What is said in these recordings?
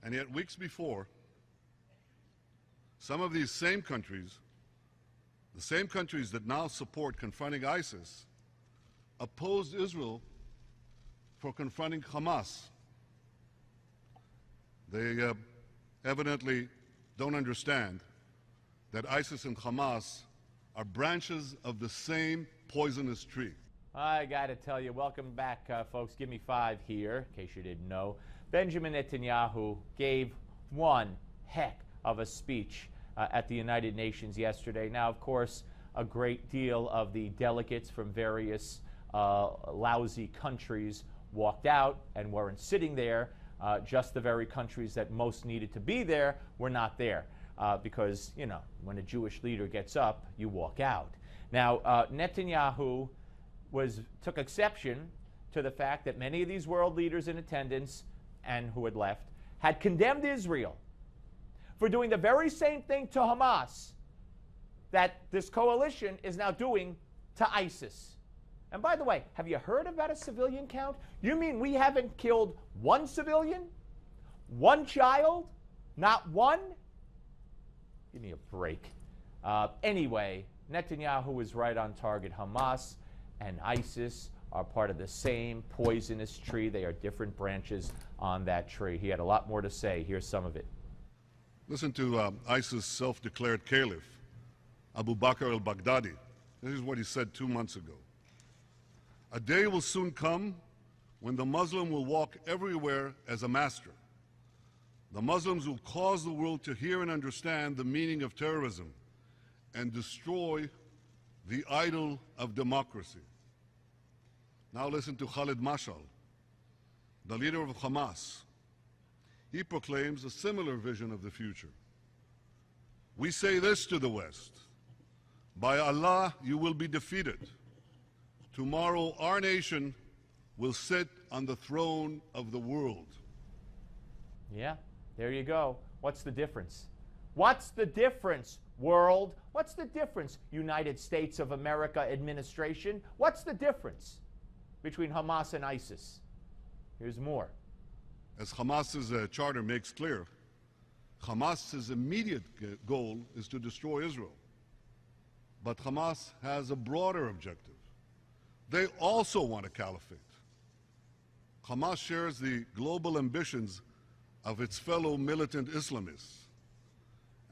And yet, weeks before, some of these same countries, the same countries that now support confronting ISIS, opposed Israel for confronting Hamas. They evidently don't understand that ISIS and Hamas are branches of the same poisonous tree. I got to tell you, welcome back, folks. Give me 5 here, in case you didn't know. Benjamin Netanyahu gave one heck of a speech at the United Nations yesterday. Now, of course, a great deal of the delegates from various lousy countries walked out and weren't sitting there. Just the very countries that most needed to be there were not there. Because, you know, when a Jewish leader gets up, you walk out. Now, Netanyahu took exception to the fact that many of these world leaders in attendance and who had left had condemned Israel for doing the very same thing to Hamas that this coalition is now doing to ISIS. And by the way, have you heard about a civilian count? You mean we haven't killed one civilian? One child? Not one? Give me a break. Anyway, Netanyahu is right on target. Hamas and ISIS are part of the same poisonous tree. They are different branches on that tree. He had a lot more to say. Here's some of it. Listen to ISIS self-declared caliph, Abu Bakr al-Baghdadi. This is what he said 2 months ago. A day will soon come when the Muslim will walk everywhere as a master. The Muslims will cause the world to hear and understand the meaning of terrorism and destroy the idol of democracy. Now listen to Khalid Mashal, the leader of Hamas. He proclaims a similar vision of the future. We say this to the West: by Allah, you will be defeated. Tomorrow, our nation will sit on the throne of the world. Yeah, there you go. What's the difference? What's the difference, world? What's the difference, United States of America administration? What's the difference between Hamas and ISIS? Here's more. As Hamas's charter makes clear, Hamas's immediate goal is to destroy Israel. But Hamas has a broader objective. They also want a caliphate. Hamas shares the global ambitions of its fellow militant Islamists.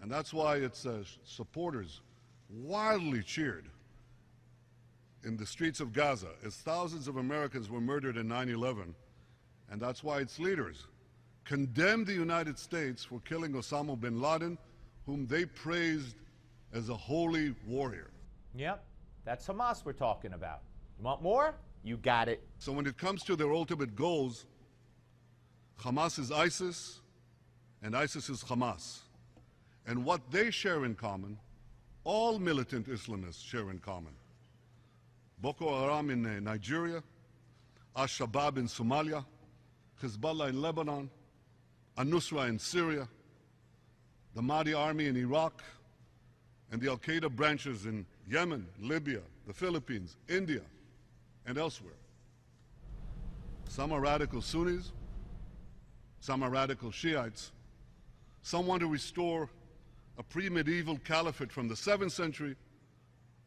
And that's why its supporters wildly cheered in the streets of Gaza as thousands of Americans were murdered in 9/11. And that's why its leaders condemned the United States for killing Osama bin Laden, whom they praised as a holy warrior. Yep, that's Hamas we're talking about. You want more? You got it. So when it comes to their ultimate goals, Hamas is ISIS and ISIS is Hamas. And what they share in common, all militant Islamists share in common. Boko Haram in Nigeria, Al-Shabaab in Somalia, Hezbollah in Lebanon, Al-Nusra in Syria, the Mahdi army in Iraq, and the Al-Qaeda branches in Yemen, Libya, the Philippines, India, and elsewhere. Some are radical Sunnis, some are radical Shiites. Some want to restore a pre-medieval caliphate from the 7th century.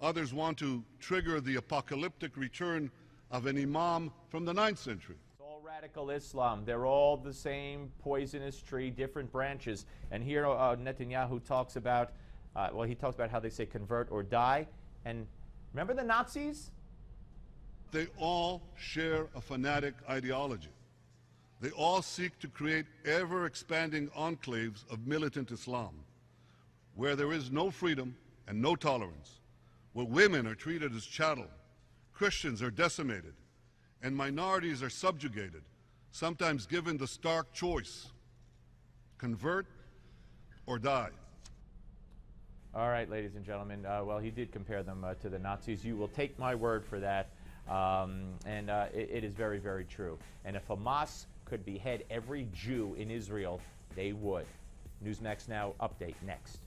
Others want to trigger the apocalyptic return of an imam from the 9th century. It's all radical Islam. They're all the same poisonous tree, different branches. And here Netanyahu talks about, he talks about how they say convert or die. And remember the Nazis? They all share a fanatic ideology. They all seek to create ever-expanding enclaves of militant Islam, where there is no freedom and no tolerance, where women are treated as chattel, Christians are decimated, and minorities are subjugated, sometimes given the stark choice: convert or die. All right, ladies and gentlemen, well, he did compare them to the Nazis. You will take my word for that. It is very, very true. And if Hamas could behead every Jew in Israel, they would. Newsmax Now update next.